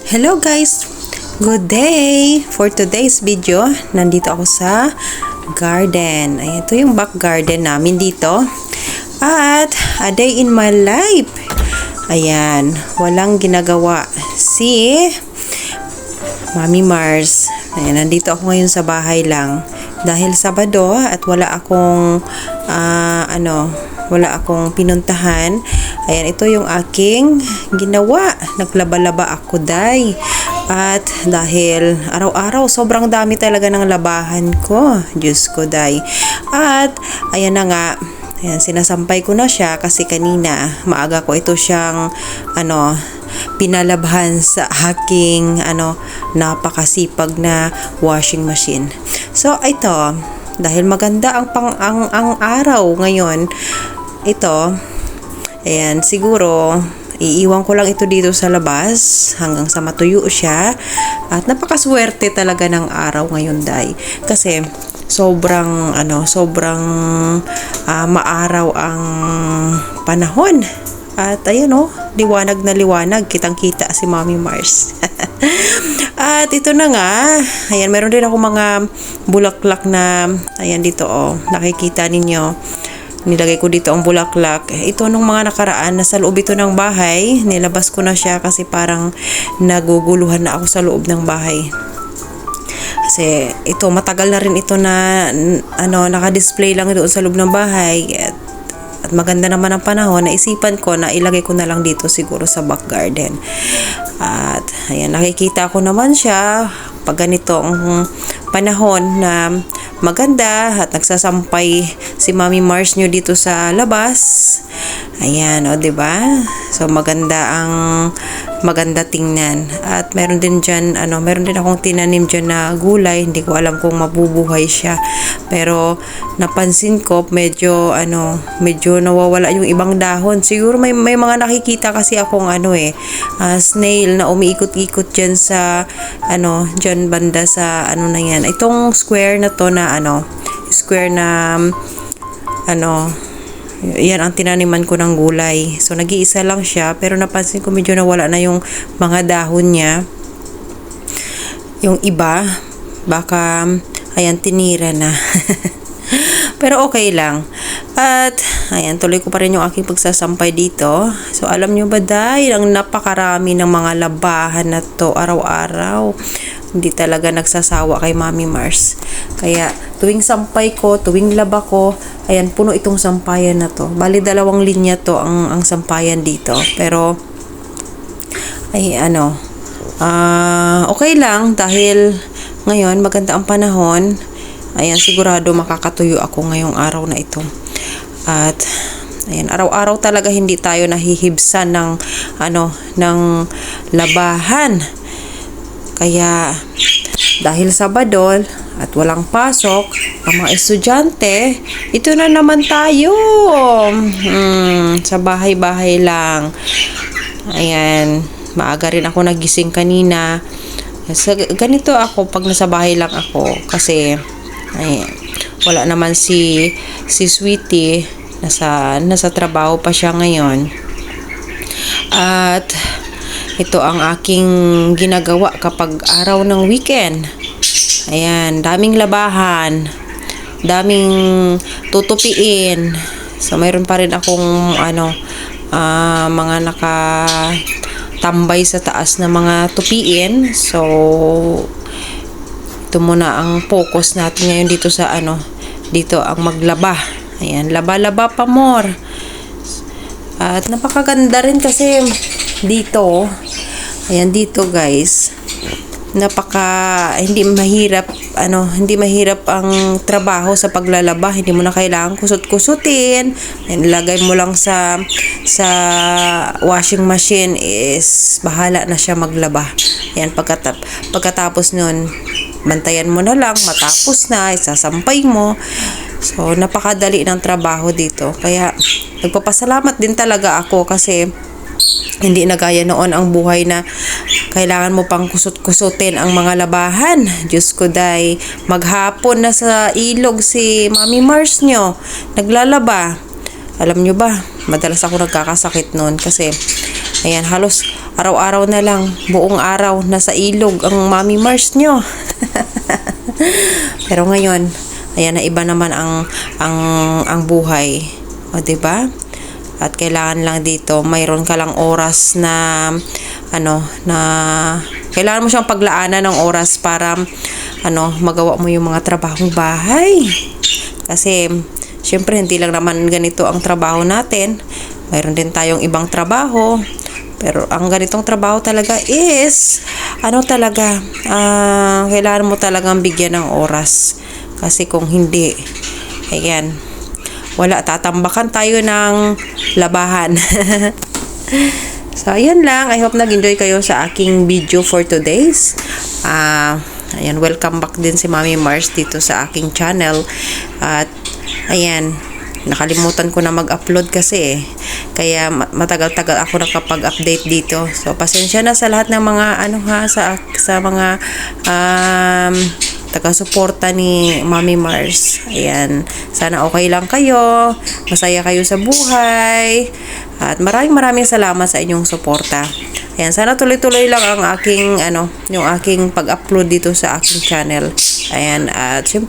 Hello guys! Good day! For today's video, nandito ako sa garden. Ayan, ito yung back garden namin dito. At a day in my life. Ayan, walang ginagawa si Mami Mars. Ayan, nandito ako ngayon sa bahay lang. Dahil Sabado at wala akong wala akong pinuntahan. Ayan, ito yung aking ginawa. Naglaba-laba ako, day. At dahil araw-araw, sobrang dami talaga ng labahan ko. Diyos ko, day. At, ayan na nga. Ayan, sinasampay ko na siya kasi kanina, maaga ko ito siyang, pinalabhan sa aking, napakasipag na washing machine. So, ito, dahil maganda ang araw ngayon, ito, ayan, siguro, iiwan ko lang ito dito sa labas hanggang sa matuyo siya. At napakaswerte talaga ng araw ngayon, day. Kasi, sobrang maaraw ang panahon. At ayun, liwanag na liwanag. Kitang-kita si Mami Mars. At ito na nga. Ayan, meron din ako mga bulaklak na, ayan dito, nakikita ninyo. Nilagay ko dito ang bulaklak. Ito nung mga nakaraan, nasa loob ito ng bahay. Nilabas ko na siya kasi parang naguguluhan na ako sa loob ng bahay. Kasi ito, matagal na rin ito na naka-display lang doon sa loob ng bahay. At maganda naman ang panahon, naisipan ko na ilagay ko na lang dito siguro sa back garden. At ayan, nakikita ko naman siya pag ganito ang panahon na maganda at nagsasampay si Mami Mars nyo dito sa labas. Ayan, diba? So maganda tingnan. At meron din akong tinanim dyan na gulay. Hindi ko alam kung mabubuhay siya. Pero napansin ko medyo nawawala yung ibang dahon. Siguro may mga nakikita kasi akong snail na umiikot-ikot dyan sa dyan banda sa na yan. Itong square na to na yan ang tinaniman ko ng gulay. So nag-iisa lang siya pero napansin ko medyo nawala na yung mga dahon niya. Yung iba baka ayan tinira na. Pero okay lang. At ayan, tuloy ko pa rin yung aking pagsasampay dito. So alam nyo ba, dahil ang napakarami ng mga labahan na to araw-araw. Hindi talaga nagsasawa kay Mami Mars. Kaya tuwing sampay ko, tuwing laba ko, ayan, puno itong sampayan na to. Bali 2 linya to ang sampayan dito. Pero ay okay lang dahil ngayon maganda ang panahon. Ayan, sigurado makakatuyo ako ngayong araw na ito. At ayan, araw-araw talaga hindi tayo nahihibsan ng labahan. Kaya dahil Sabado at walang pasok ang mga estudyante, ito na naman tayo. Sa bahay-bahay lang. Ayan, maaga rin ako nagising kanina. Ganito ako pag nasa bahay lang ako kasi ayan, wala naman si Sweetie, nasa trabaho pa siya ngayon. At ito ang aking ginagawa kapag araw ng weekend. Ayan, daming labahan, daming tutupiin. So mayroon pa rin akong mga nakatambay sa taas na mga tupiin. So ito muna ang focus natin ngayon dito sa dito ang maglaba. Ayan, laba-laba pa more. At napakaganda rin kasi dito. Ayan, dito guys. Hindi mahirap ang trabaho sa paglalaba. Hindi mo na kailangan kusot-kusutin. Ilagay mo lang sa washing machine, is bahala na siya maglaba. Ayan, pagkatapos nun, bantayan mo na lang, matapos na, isasampay mo. So, napakadali ng trabaho dito. Kaya, nagpapasalamat din talaga ako kasi hindi na gaya noon ang buhay na kailangan mo pang kusot-kusutin ang mga labahan. Diyos ko, day, maghapon na sa ilog si Mami Mars nyo, naglalaba. Alam nyo ba, madalas ako nagkakasakit noon kasi ayan, halos araw-araw na lang, buong araw, nasa ilog ang Mami Mars nyo. Pero ngayon, ayan na iba naman ang buhay. O, diba? At kailangan lang dito, mayroon ka lang oras na kailangan mo siyang paglaanan ng oras para magawa mo yung mga trabahong bahay. Kasi syempre hindi lang naman ganito ang trabaho natin. Mayroon din tayong ibang trabaho. Pero ang ganitong trabaho talaga is kailangan mo talagang bigyan ng oras. Kasi kung hindi, ayan, wala, tatambakan tayo ng labahan. So, ayan lang. I hope nag-enjoy kayo sa aking video for today's. Ayan, welcome back din si Mami Mars dito sa aking channel. At, ayan, nakalimutan ko na mag-upload kasi kaya matagal-tagal ako nakapag-update dito. So, pasensya na sa lahat ng mga sa mga taga-suporta ni Mami Mars. Ayan, sana okay lang kayo, masaya kayo sa buhay, at maraming salamat sa inyong suporta. Ayan, sana tuloy-tuloy lang ang aking yung aking pag-upload dito sa aking channel. Ayan, at syempre